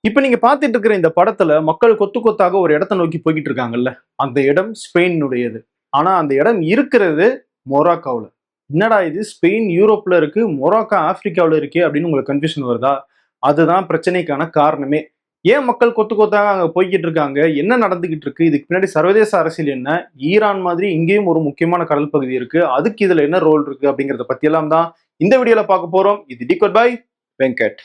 இப்ப நீங்க பார்த்துட்டு இருக்கிற இந்த படத்துல மக்கள் கொத்து கொத்தாக ஒரு இடத்த நோக்கி போய்கிட்டு இருக்காங்கல்ல. அந்த இடம் ஸ்பெயினுடையது. ஆனா அந்த இடம் இருக்கிறது மொராக்கோவுல. என்னடா இது ஸ்பெயின் யூரோப்ல இருக்கு, மொராக்கோ ஆப்பிரிக்காவுல இருக்கே அப்படின்னு உங்களுக்கு கன்ஃப்யூஷன் வருதா? அதுதான் பிரச்சனைக்கான காரணமே. ஏன் மக்கள் கொத்து கொத்தாக அங்க போய்க்கிட்டு இருக்காங்க? என்ன நடந்துகிட்டு இருக்கு? இதுக்கு பின்னாடி சர்வதேச அரசியல் என்ன? ஈரான் மாதிரி இங்கேயும் ஒரு முக்கியமான கடல் பகுதி இருக்கு. அதுக்கு இதுல என்ன ரோல் இருக்கு? அப்படிங்கிறத பத்தியெல்லாம் தான் இந்த வீடியோல பார்க்க போறோம். இது டிகோட் பை வெங்கட்.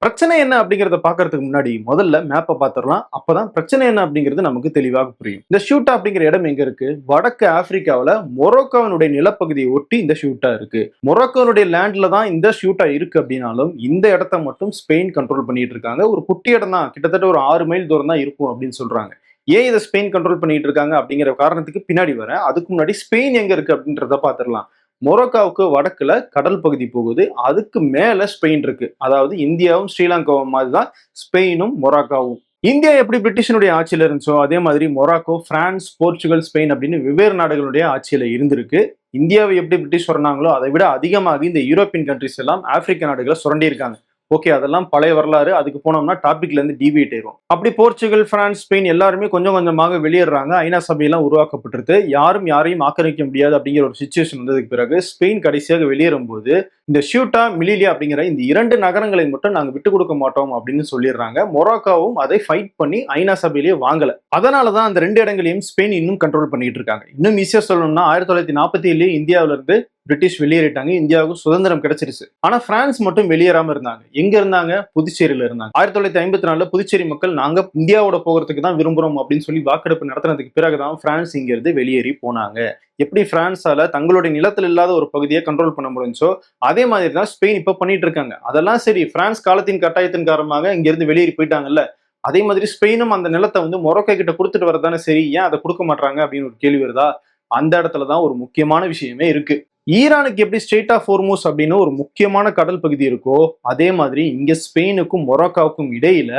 பிரச்சனை என்ன அப்படிங்கிறத பாக்குறதுக்கு முன்னாடி முதல்ல மேப்பை பார்த்துடலாம். அப்பதான் பிரச்சனை என்ன அப்படிங்கிறது நமக்கு தெளிவாக புரியும். இந்த ஷூட்டா அப்படிங்கிற இடம் எங்க இருக்கு? வடக்கு ஆப்பிரிக்காவுல மொரோக்கோவினுடைய நிலப்பகுதியை ஒட்டி இந்த ஷூட்டா இருக்கு. மொரோக்கோனுடைய லேண்ட்ல தான் இந்த ஷூட்டா இருக்கு அப்படின்னாலும் இந்த இடத்த மட்டும் ஸ்பெயின் கண்ட்ரோல் பண்ணிட்டு இருக்காங்க. ஒரு குட்டி இடம் தான், கிட்டத்தட்ட ஒரு 6 மைல் தூரம் தான் இருக்கும் அப்படின்னு சொல்றாங்க. ஏன் இதை ஸ்பெயின் கண்ட்ரோல் பண்ணிட்டு இருக்காங்க அப்படிங்கிற காரணத்துக்கு பின்னாடி வரேன். அதுக்கு முன்னாடி ஸ்பெயின் எங்க இருக்கு அப்படின்றத பாத்துடலாம். மொரோக்காவுக்கு வடக்குல கடல் பகுதி போகுது. அதுக்கு மேல ஸ்பெயின் இருக்கு. அதாவது இந்தியாவும் ஸ்ரீலங்காவும் மாதிரி தான் ஸ்பெயினும் மொராக்காவும். இந்தியா எப்படி பிரிட்டிஷனுடைய ஆட்சியில இருந்துச்சோ அதே மாதிரி மொராக்கோ, பிரான்ஸ், போர்ச்சுகல், ஸ்பெயின் அப்படின்னு வெவ்வேறு நாடுகளுடைய ஆட்சியில இருந்திருக்கு. இந்தியாவை எப்படி பிரிட்டிஷ் சொன்னாங்களோ அதை விட அதிகமாக இந்த யூரோப்பியன் கண்ட்ரிஸ் எல்லாம் ஆப்பிரிக்க நாடுகளை சுரண்டி இருக்காங்க. ஓகே, அதெல்லாம் பழைய வரலாறு. அதுக்கு போனோம்னா டாபிக்ல இருந்து டிவியேட் ஆயிரும். அப்படி போர்ச்சுகல், பிரான்ஸ், ஸ்பெயின் எல்லாருமே கொஞ்சம் கொஞ்சமாக வெளியேறாங்க. ஐநா சபையெல்லாம் உருவாக்கப்பட்டிருக்கு. யாரும் யாரையும் ஆக்கிரமிக்க முடியாது அப்படிங்கிற ஒரு சுச்சுவேஷன் வந்ததுக்கு பிறகு ஸ்பெயின் கடைசியாக வெளியேறும் போது இந்த ஷியூட்டா, மிலிலியா அப்படிங்கிற இந்த 2 நகரங்களை மட்டும் நாங்க விட்டு கொடுக்க மாட்டோம் அப்படின்னு சொல்லிடுறாங்க. மொராக்காவும் அதை ஃபைட் பண்ணி ஐநா சபையிலேயே வாங்கல. அதனாலதான் அந்த 2 இடங்களையும் ஸ்பெயின் இன்னும் கண்ட்ரோல் பண்ணிட்டு இருக்காங்க. இன்னும் ஈஸியா சொல்லணும்னா 1947 இந்தியாவில இருந்து பிரிட்டிஷ் வெளியேறிட்டாங்க. இந்தியாவுக்கு சுதந்திரம் கிடைச்சிருச்சு. ஆனா பிரான்ஸ் மட்டும் வெளியேறாம இருந்தாங்க. எங்க இருந்தாங்க? புதுச்சேரியில இருந்தாங்க. 1954 புதுச்சேரி மக்கள் நாங்க இந்தியாவோட போகிறதுக்கு தான் விரும்புறோம் அப்படின்னு சொல்லி வாக்கெடுப்பு நடத்தினதுக்கு பிறகுதான் பிரான்ஸ் இங்க இருந்து வெளியேறி போனாங்க. எப்படி பிரான்ஸால தங்களுடைய நிலத்தில் இல்லாத ஒரு பகுதியை கண்ட்ரோல் பண்ண முடிஞ்சோ அதே மாதிரி தான் ஸ்பெயின் இப்ப பண்ணிட்டு இருக்காங்க. அதெல்லாம் சரி, பிரான்ஸ் காலத்தின் கட்டாயத்தின் காரணமாக இங்க இருந்து வெளியேறி போயிட்டாங்கல்ல. அதே மாதிரி ஸ்பெயினும் அந்த நிலத்தை மொரோக்கோ கிட்ட கொடுத்துட்டு வரதானே சரி, ஏன் அதை கொடுக்க மாட்டாங்க அப்படின்னு ஒரு கேள்வி வருதா? அந்த இடத்துலதான் ஒரு முக்கியமான விஷயமே இருக்கு. ஈரானுக்கு எப்படி ஸ்ட்ரெய்ட் ஆஃப் ஹோர்மூஸ் அப்படின்னு ஒரு முக்கியமான கடல் பகுதி இருக்கோ அதே மாதிரி இங்க ஸ்பெயினுக்கும் மொரோக்காவுக்கும் இடையில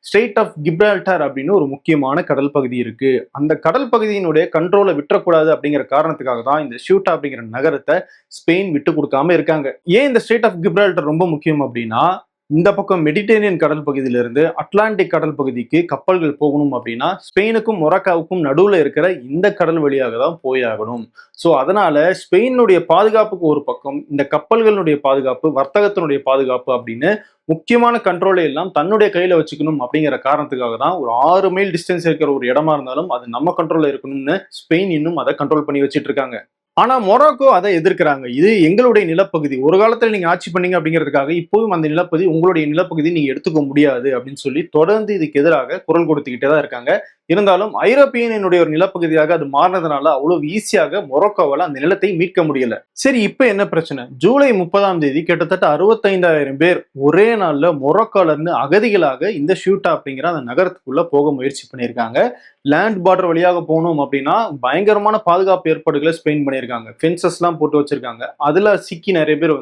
ஸ்ட்ரெய்ட் ஆஃப் கிப்ரால்டர் அப்படின்னு ஒரு முக்கியமான கடல் பகுதி இருக்கு. அந்த கடல் பகுதியினுடைய கண்ட்ரோலை விட்டுறக்கூடாது அப்படிங்கிற காரணத்துக்காக தான் இந்த ஷூட்டா அப்படிங்கிற நகரத்தை ஸ்பெயின் விட்டு கொடுக்காம இருக்காங்க. ஏன் இந்த ஸ்ட்ரெய்ட் ஆஃப் கிப்ரால்டர் ரொம்ப முக்கியம் அப்படின்னா, இந்த பக்கம் மெடிட்டேரியன் கடல் பகுதியிலிருந்து அட்லாண்டிக் கடல் பகுதிக்கு கப்பல்கள் போகணும் அப்படின்னா ஸ்பெயினுக்கும் மொராக்காவுக்கும் நடுவுல இருக்கிற இந்த கடல் வழியாக தான் போயாகணும். ஸோ அதனால ஸ்பெயினுடைய பாதுகாப்புக்கு ஒரு பக்கம், இந்த கப்பல்களுடைய பாதுகாப்பு, வர்த்தகத்தினுடைய பாதுகாப்பு அப்படின்னு முக்கியமான கண்ட்ரோலை எல்லாம் தன்னுடைய கையில வச்சுக்கணும் அப்படிங்கிற காரணத்துக்காக தான் ஒரு 6 மைல் டிஸ்டன்ஸ் இருக்கிற ஒரு இடமா இருந்தாலும் அது நம்ம கண்ட்ரோல்ல இருக்கணும்னு ஸ்பெயின் இன்னும் அதை கண்ட்ரோல் பண்ணி வச்சிட்டு இருக்காங்க. ஆனா மொராக்கோ அதை எதிர்க்கிறாங்க. இது எங்களுடைய நிலப்பகுதி, ஒரு காலத்துல நீங்க ஆட்சி பண்ணீங்க அப்படிங்கிறதுக்காக இப்போவும் அந்த நிலப்பகுதி உங்களுடைய நிலப்பகுதி, நீங்க எடுத்துக்க முடியாது அப்படின்னு சொல்லி தொடர்ந்து இதுக்கு எதிராக குரல் கொடுத்துக்கிட்டே தான் இருக்காங்க. இருந்தாலும் ஐரோப்பியனுடைய ஒரு நிலப்பகுதியாக அது மாறினதுனால அவ்வளவு ஈஸியாக மொரோக்கோவால அந்த நிலத்தை மீட்க முடியல. சரி, இப்ப என்ன பிரச்சனை? ஜூலை 30ஆம் தேதி கிட்டத்தட்ட 65,000 பேர் ஒரே நாள்ல மொரோக்கோல இருந்து அகதிகளாக இந்த ஷூட்டா அப்படிங்கிற அந்த நகரத்துக்குள்ள போக முயற்சி பண்ணியிருக்காங்க. லேண்ட் பார்டர் வழியாக போகணும் அப்படின்னா பயங்கரமான பாதுகாப்பு ஏற்பாடுகளை ஸ்பெயின் பண்ணியிருக்காங்க. ஃபென்சஸ் எல்லாம் போட்டு வச்சிருக்காங்க. அதுல சிக்கி நிறைய பேர்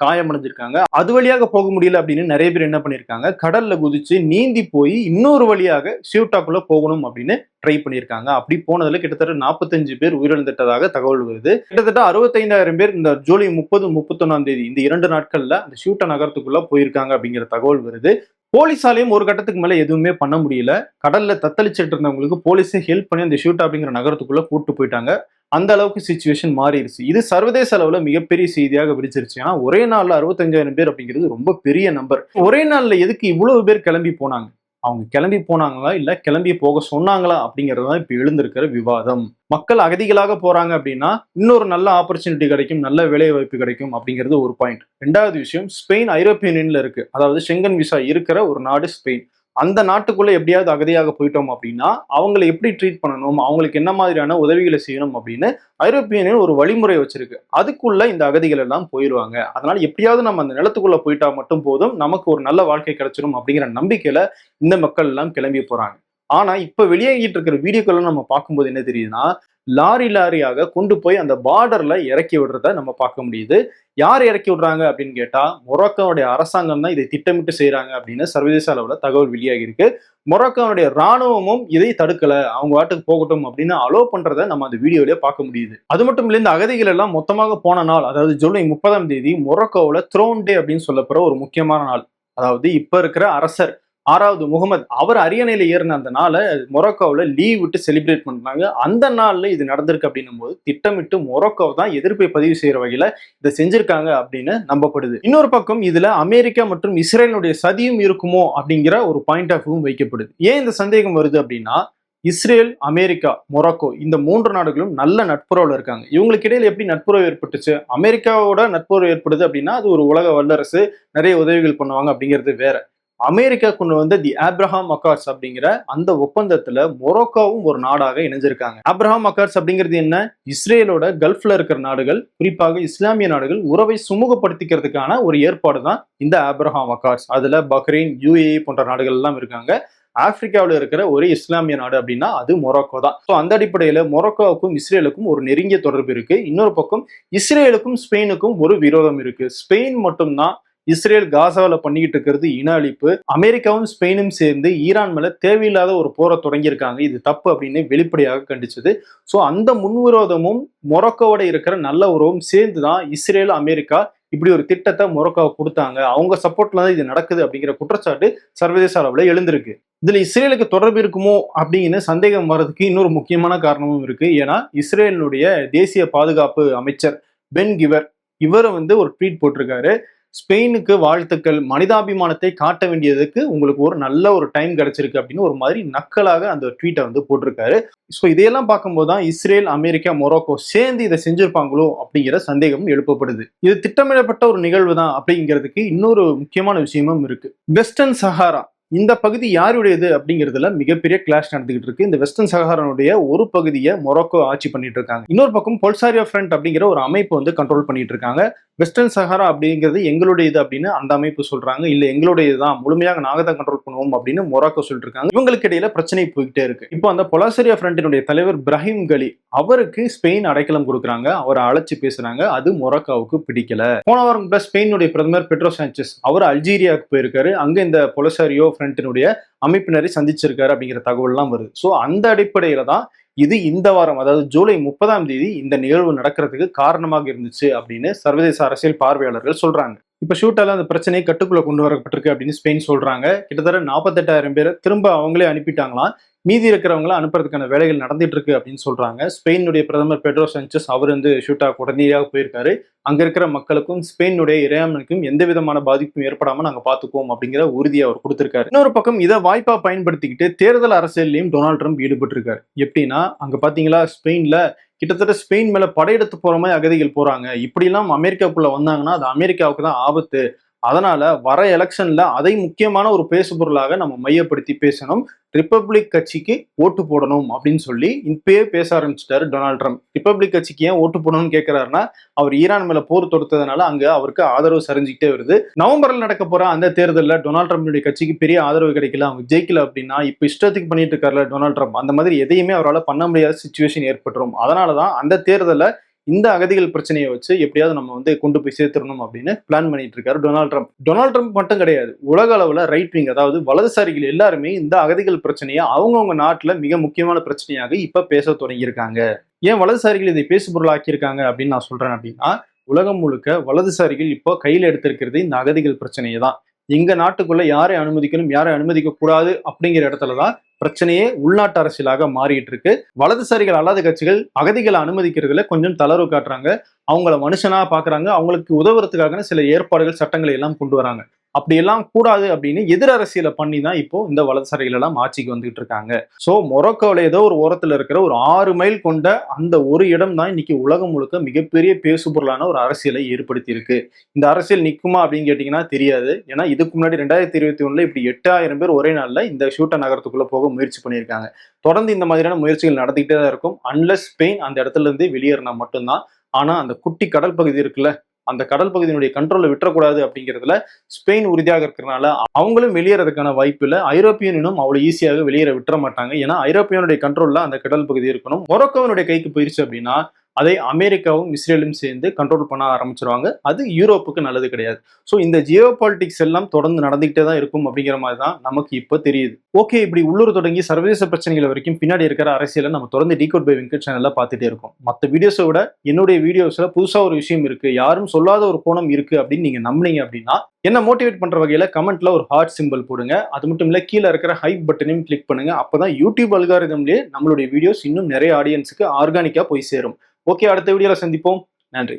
காயமடைஞ்சிருக்காங்க. அது வழியாக போக முடியல அப்படின்னு நிறைய பேர் என்ன பண்ணிருக்காங்க, கடல்ல குதிச்சு நீந்தி போய் இன்னொரு வழியாக ஷியூட்டாக்குள்ள போகணும் அப்படின்னு ட்ரை பண்ணியிருக்காங்க. அப்படி போனதுல கிட்டத்தட்ட 45 பேர் உயிரிழந்துட்டதாக தகவல் வருது. கிட்டத்தட்ட 65,000 பேர் இந்த ஜூலை 30, 31ஆம் தேதி இந்த 2 நாட்கள்ல அந்த ஷூட்டா நகரத்துக்குள்ள போயிருக்காங்க அப்படிங்கிற தகவல் வருது. போலீஸாலையும் ஒரு கட்டத்துக்கு மேல எதுவுமே பண்ண முடியல. கடல்ல தத்தளிச்சிட்டு இருந்தவங்களுக்கு போலீஸே ஹெல்ப் பண்ணி அந்த ஷூட்டா அப்படிங்கிற நகரத்துக்குள்ள கூட்டு போயிட்டாங்க. அந்த அளவுக்கு சிச்சுவேஷன் மாறிடுச்சு. இது சர்வதேச அளவுல மிகப்பெரிய செய்தியாக விரிச்சிருச்சு. ஏன்னா ஒரே நாள்ல 65,000 பேர் அப்படிங்கிறது ரொம்ப பெரிய நம்பர். ஒரே நாள்ல எதுக்கு இவ்வளவு பேர் கிளம்பி போனாங்க? அவங்க கிளம்பி போனாங்களா இல்ல கிளம்பி போக சொன்னாங்களா அப்படிங்கிறது தான் இப்ப எழுந்திருக்கிற விவாதம். மக்கள் அகதிகளாக போறாங்க அப்படின்னா இன்னொரு நல்ல ஆப்பர்ச்சுனிட்டி கிடைக்கும், நல்ல வேலை வாய்ப்பு கிடைக்கும் அப்படிங்கிறது ஒரு பாயிண்ட். 2வது விஷயம், ஸ்பெயின் ஐரோப்பிய யூனியன்ல இருக்கு. அதாவது ஷெங்கன் விசா இருக்கிற ஒரு நாடு ஸ்பெயின். அந்த நாட்டுக்குள்ள எப்படியாவது அகதியாக போயிட்டோம் அப்படின்னா அவங்களை எப்படி ட்ரீட் பண்ணணும், அவங்களுக்கு என்ன மாதிரியான உதவிகளை செய்யணும் அப்படின்னு ஐரோப்பிய யூனியன் ஒரு வழிமுறை வச்சிருக்கு. அதுக்குள்ள இந்த அகதிகள் எல்லாம் போயிடுவாங்க. அதனால எப்படியாவது நம்ம அந்த நிலத்துக்குள்ள போயிட்டா மட்டும் போதும், நமக்கு ஒரு நல்ல வாழ்க்கை கிடைச்சிடும் அப்படிங்கிற நம்பிக்கையில இந்த மக்கள் எல்லாம் கிளம்பி போறாங்க. ஆனா இப்ப வெளியாகிட்டு இருக்கிற வீடியோக்கள் நம்ம பார்க்கும்போது என்ன தெரியுதுன்னா, லாரி லாரியாக கொண்டு போய் அந்த பார்டர்ல இறக்கி விடுறத நம்ம பார்க்க முடியுது. யார் இறக்கி விடுறாங்க அப்படின்னு கேட்டா, மொரோக்கோவுடைய அரசாங்கம் தான் இதை திட்டமிட்டு செய்றாங்க அப்படின்னு சர்வதேச அளவுல தகவல் வெளியாகி இருக்கு. மொரோக்கோவுடைய ராணுவமும் இதை தடுக்கல. அவங்க பாட்டுக்கு போகட்டும் அப்படின்னு அலோ பண்றத நம்ம அந்த வீடியோலயே பார்க்க முடியுது. அது மட்டும் இல்ல, இந்த அகதிகள் எல்லாம் மொத்தமாக போன நாள், அதாவது ஜூலை 30ஆம் தேதி மொரோக்கோவுல த்ரோன் டே அப்படின்னு சொல்லப்படுற ஒரு முக்கியமான நாள். அதாவது இப்ப இருக்கிற அரசர் 6வது முகமது அவர் அரியணையில ஏறின அந்த நாளை மொரோக்கோவுல லீவ் விட்டு செலிப்ரேட் பண்றாங்க. அந்த நாள்ல இது நடந்திருக்கு அப்படின்னும் போது திட்டமிட்டு மொரோக்கோ தான் எதிர்ப்பை பதிவு செய்யற வகையில இதை செஞ்சிருக்காங்க அப்படின்னு நம்பப்படுது. இன்னொரு பக்கம் இதுல அமெரிக்கா மற்றும் இஸ்ரேலுடைய சதியும் இருக்குமோ அப்படிங்கிற ஒரு பாயிண்ட் ஆஃப் வியூ வைக்கப்படுது. ஏன் இந்த சந்தேகம் வருது அப்படின்னா, இஸ்ரேல், அமெரிக்கா, மொரோக்கோ இந்த 3 நாடுகளும் நல்ல நட்புறவுல இருக்காங்க. இவங்களுக்கு இடையில எப்படி நட்புறவு ஏற்பட்டுச்சு? அமெரிக்காவோட நட்புறவு ஏற்படுது அப்படின்னா அது ஒரு உலக வல்லரசு, நிறைய உதவிகள் பண்ணுவாங்க அப்படிங்கிறது வேற. அமெரிக்கா கொண்டு வந்த தி ஆப்ரஹாம் அக்கார்ட்ஸ் அப்படிங்கிற அந்த ஒப்பந்தத்துல மொரோக்கோவும் ஒரு நாடாக இணைஞ்சிருக்காங்க. ஆப்ரஹாம் அக்கார்ட்ஸ் அப்படிங்கிறது என்ன? இஸ்ரேலோட கல்ஃப்ல இருக்கிற நாடுகள், குறிப்பாக இஸ்லாமிய நாடுகள் உறவை சுமூகப்படுத்திக்கிறதுக்கான ஒரு ஏற்பாடு தான் இந்த ஆப்ரஹாம் அக்கார்ட்ஸ். அதுல பஹ்ரைன், யுஏஇ போன்ற நாடுகள் எல்லாம் இருக்காங்க. ஆப்பிரிக்காவில் இருக்கிற ஒரு இஸ்லாமிய நாடு அப்படின்னா அது மொரோக்கோ தான். ஸோ அந்த அடிப்படையில மொரோக்கோவுக்கும் இஸ்ரேலுக்கும் ஒரு நெருங்கிய தொடர்பு இருக்கு. இன்னொரு பக்கம் இஸ்ரேலுக்கும் ஸ்பெயினுக்கும் ஒரு விரோதம் இருக்கு. ஸ்பெயின் மட்டும்தான் இஸ்ரேல் காசாவில் பண்ணிக்கிட்டு இருக்கிறது இன அழிப்பு. அமெரிக்காவும் ஸ்பெயினும் சேர்ந்து ஈரான் மேல தேவையில்லாத ஒரு போரை தொடங்கியிருக்காங்க. இது தப்பு அப்படின்னு வெளிப்படையாக கண்டிச்சது. ஸோ அந்த முன்விரோதமும் மொரோக்கோவோட இருக்கிற நல்ல உறவும் சேர்ந்து தான் இஸ்ரேல், அமெரிக்கா இப்படி ஒரு திட்டத்தை மொரோக்கோவை கொடுத்தாங்க. அவங்க சப்போர்ட்ல தான் இது நடக்குது அப்படிங்கிற குற்றச்சாட்டு சர்வதேச அளவில் எழுந்திருக்கு. இதுல இஸ்ரேலுக்கு தொடர்பு இருக்குமோ அப்படின்னு சந்தேகம் வர்றதுக்கு இன்னொரு முக்கியமான காரணமும் இருக்கு. ஏன்னா இஸ்ரேலினுடைய தேசிய பாதுகாப்பு அமைச்சர் பென் கிவர் இவரை ஒரு ட்வீட் போட்டிருக்காரு. ஸ்பெயினுக்கு வாழ்த்துக்கள், மனிதாபிமானத்தை காட்ட வேண்டியதுக்கு உங்களுக்கு ஒரு நல்ல ஒரு டைம் கிடைச்சிருக்கு அப்படின்னு ஒரு மாதிரி நக்கலாக அந்த ட்வீட்டை போட்டிருக்காரு. ஸோ இதையெல்லாம் பார்க்கும்போது தான் இஸ்ரேல், அமெரிக்கா, மொரோக்கோ சேர்ந்து இதை செஞ்சிருப்பாங்களோ அப்படிங்கிற சந்தேகம் எழுப்பப்படுது. இது திட்டமிடப்பட்ட ஒரு நிகழ்வு தான் அப்படிங்கிறதுக்கு இன்னொரு முக்கியமான விஷயமும் இருக்கு. வெஸ்டர்ன் சஹாரா இந்த பகுதி யாருடையது அப்படிங்கிறதுல மிகப்பெரிய கிளாஷ் நடந்துகிட்டு இருக்கு. இந்த வெஸ்டர்ன் சஹாரானுடைய ஒரு பகுதியை மொரோக்கோ ஆட்சி பண்ணிட்டு இருக்காங்க. இன்னொரு பக்கம் பொல்சாரியோ ஃப்ரண்ட் அப்படிங்கிற ஒரு அமைப்பு கண்ட்ரோல் பண்ணிட்டு இருக்காங்க. வெஸ்டர்ன் சஹாரா அப்படிங்கிறது எங்களுடைய இது அப்படின்னு அந்த அமைப்பு சொல்றாங்க. இல்ல எங்களுடைய இதுதான், முழுமையாக நாங்க தான் கண்ட்ரோல் பண்ணுவோம் அப்படின்னு மொரோக்கோ சொல்லிட்டு இருக்காங்க. இவங்களுக்கு இடையில பிரச்சனை போய்கிட்டே இருக்கு. இப்போ அந்த பொலாசரியா ஃப்ரண்டினுடைய தலைவர் பிரஹிம் கலி அவருக்கு ஸ்பெயின் அடைக்கலம் கொடுக்குறாங்க. அவரை அழைச்சு பேசுறாங்க. அது மொரோக்கோவுக்கு பிடிக்கல. போன வாரம் ஸ்பெயினுடைய பிரதமர் பெட்ரோ சாnchez அவர் அல்ஜீரியாவுக்கு போயிருக்காரு. அங்க இந்த பொலசாரியோ ஃப்ரண்டினுடைய அமைப்பினரை சந்திச்சிருக்காரு அப்படிங்கிற தகவல் எல்லாம் வருது. ஸோ அந்த அடிப்படையில தான் இது இந்த வாரம், அதாவது ஜூலை 30ஆம் தேதி இந்த நிகழ்வு நடக்கிறதுக்கு காரணமாக இருந்துச்சு அப்படின்னு சர்வதேச அரசியல் பார்வையாளர்கள் சொல்றாங்க. இப்ப ஷூட்டால அந்த பிரச்சனையை கட்டுக்குள்ள கொண்டு வரப்பட்டிருக்கு அப்படின்னு ஸ்பெயின் சொல்றாங்க. கிட்டத்தட்ட 48,000 பேரை திரும்ப அவங்களே அனுப்பிட்டாங்களாம். மீதி இருக்கிறவங்கள அனுப்புறதுக்கான வேலைகள் நடந்துட்டு இருக்கு அப்படின்னு சொல்றாங்க. ஸ்பெயினுடைய பிரதமர் பெட்ரோ சாnchez அவர் ஷூட்டா உடனடியாக போயிருக்காரு. அங்க இருக்கிற மக்களுக்கும் ஸ்பெயினுடைய இறையாண்மைக்கும் எந்த விதமான பாதிப்பும் ஏற்படாம நாங்க பாத்துக்குவோம் அப்படிங்கிற உறுதியை அவர் கொடுத்திருக்காரு. இன்னொரு பக்கம் இதை வாய்ப்பா பயன்படுத்திக்கிட்டு தேர்தல் அரசியலையும் டொனால்ட் ட்ரம்ப் ஈடுபட்டு இருக்காரு. எப்படின்னா அங்க பாத்தீங்களா, ஸ்பெயின்ல கிட்டத்தட்ட ஸ்பெயின் மேல படையெடுத்து போற மாதிரி அகதிகள் போறாங்க. இப்படி எல்லாம் அமெரிக்காவுக்குள்ள வந்தாங்கன்னா அது அமெரிக்காவுக்கு தான் ஆபத்து. அதனால வர எலெக்ஷன்ல அதை முக்கியமான ஒரு பேசு பொருளாக நம்ம மையப்படுத்தி பேசணும். ரிப்பப்ளிக் கட்சிக்கு ஓட்டு போடணும் அப்படின்னு சொல்லி இப்பயே பேச ஆரம்பிச்சிட்டாரு டொனால்ட் ட்ரம்ப். ரிப்பப்ளிக் கட்சிக்கு ஏன் ஓட்டு போடணும்னு கேட்கிறாருன்னா, அவர் ஈரான் மேல போர் தொடுத்ததுனால அங்க அவருக்கு ஆதரவு சரிஞ்சுக்கிட்டே வருது. நவம்பர்ல நடக்க போற அந்த தேர்தலில் டொனால்ட் ட்ரம்ப் கட்சிக்கு பெரிய ஆதரவு கிடைக்கல, அவங்க ஜெயிக்கல அப்படின்னா இப்ப இஷ்டத்துக்கு பண்ணிட்டு இருக்காருல டொனால்ட் ட்ரம்ப், அந்த மாதிரி எதையுமே அவரால் பண்ண முடியாத சிச்சுவேஷன் ஏற்பட்டுரும். அதனாலதான் அந்த தேர்தலை இந்த அகதிகள் பிரச்சனையை வச்சு எப்படியாவது நம்ம கொண்டு போய் சேர்த்துடணும் அப்படின்னு பிளான் பண்ணிட்டு இருக்காரு டொனால்ட் ட்ரம்ப். டொனால்ட் ட்ரம்ப் மட்டும் கிடையாது, உலக அளவுல ரைட் விங், அதாவது வலதுசாரிகள் எல்லாருமே இந்த அகதிகள் பிரச்சனையை அவங்கவுங்க நாட்டுல மிக முக்கியமான பிரச்சனையாக இப்ப பேச தொடங்கியிருக்காங்க. ஏன் வலதுசாரிகள் இதை பேசு பொருளாக்கியிருக்காங்க அப்படின்னு நான் சொல்றேன் அப்படின்னா, உலகம் முழுக்க வலதுசாரிகள் இப்போ கையில எடுத்திருக்கிறது இந்த அகதிகள் பிரச்சனையை தான். எங்க நாட்டுக்குள்ள யாரை அனுமதிக்கணும், யாரை அனுமதிக்க கூடாது அப்படிங்கிற இடத்துலதான் பிரச்சனையே உள்நாட்டு அரசியலாக மாறிட்டு இருக்கு. வலதுசாரிகள் அல்லாத கட்சிகள் அகதிகளை அனுமதிக்கிறதுல கொஞ்சம் தளர்வு காட்டுறாங்க. அவங்கள மனுஷனா பாக்குறாங்க. அவங்களுக்கு உதவுறதுக்காக சில ஏற்பாடுகள், சட்டங்களை எல்லாம் கொண்டு வராங்க. அப்படி எல்லாம் கூடாது அப்படின்னு எதிர் அரசியலை பண்ணி தான் இப்போ இந்த வலதுசாரிகள் எல்லாம் ஆட்சிக்கு வந்துகிட்டு இருக்காங்க. சோ மொரோக்கோவில் ஏதோ ஒரு ஓரத்துல இருக்கிற ஒரு 6 மைல் கொண்ட அந்த ஒரு இடம் தான் இன்னைக்கு உலகம் முழுக்க மிகப்பெரிய பேசுபொருளான ஒரு அரசியலை ஏற்படுத்தி இருக்கு. இந்த அரசியல் நிக்குமா அப்படின்னு கேட்டீங்கன்னா தெரியாது. ஏன்னா இதுக்கு முன்னாடி 2021 இப்படி 8,000 பேர் ஒரே நாள்ல இந்த ஷூட்டா நகரத்துக்குள்ள போக முயற்சி பண்ணியிருக்காங்க. தொடர்ந்து இந்த மாதிரியான முயற்சிகள் நடந்துகிட்டே தான் இருக்கும். அன்லஸ் ஸ்பெயின் அந்த இடத்துல இருந்து வெளியேறினா மட்டும்தான். ஆனா அந்த குட்டி கடல் பகுதி இருக்குல்ல, அந்த கடல் பகுதியினுடைய கண்ட்ரோலை விட்டுறக்கூடாது அப்படிங்கிறதுல ஸ்பெயின் உறுதியாக இருக்கிறனால அவங்களும் வெளியேறதுக்கான வாய்ப்பு இல்லை. ஐரோப்பியனும் அவ்வளவு ஈஸியாக வெளியேற விட்டுற மாட்டாங்க. ஏன்னா ஐரோப்பியனுடைய கண்ட்ரோல்ல அந்த கடல் பகுதி இருக்கணும். மொரோக்கோவினுடைய கைக்கு போயிருச்சு அப்படின்னா அதை அமெரிக்காவும் இஸ்ரேலும் சேர்ந்து கண்ட்ரோல் பண்ண ஆரம்பிச்சிருவாங்க. அது யூரோப்புக்கு நல்லது கிடையாது. ஸோ இந்த ஜியோ பாலிடிக்ஸ் எல்லாம் தொடர்ந்து நடந்துகிட்டே தான் இருக்கும் அப்படிங்கிற மாதிரி தான் நமக்கு இப்போ தெரியுது. ஓகே, இப்படி உள்ளூர் தொடங்கி சர்வதேச பிரச்சனைகள் வரைக்கும் பின்னாடி இருக்கிற அரசியலை நம்ம தொடர்ந்து டிகோட் பை வெங்கட் சேனல்ல பார்த்துட்டே இருக்கோம். மற்ற வீடியோஸை விட என்னுடைய வீடியோஸ்ல புதுசா ஒரு விஷயம் இருக்கு, யாரும் சொல்லாத ஒரு கோணம் இருக்கு அப்படின்னு நீங்க நம்பினீங்க அப்படின்னா என்ன மோட்டிவேட் பண்ற வகையில கமெண்ட்ல ஒரு ஹார்ட் சிம்பிள் போடுங்க. அது மட்டும் இல்ல, கீழே இருக்கிற ஹைப் பட்டனையும் கிளிக் பண்ணுங்க. அப்பதான் யூடியூப் அல்காரிதம்லயே நம்மளுடைய வீடியோஸ் இன்னும் நிறைய ஆடியன்ஸுக்கு ஆர்கானிக்கா போய் சேரும். ஓகே, அடுத்த வீடியோல சந்திப்போம். நன்றி.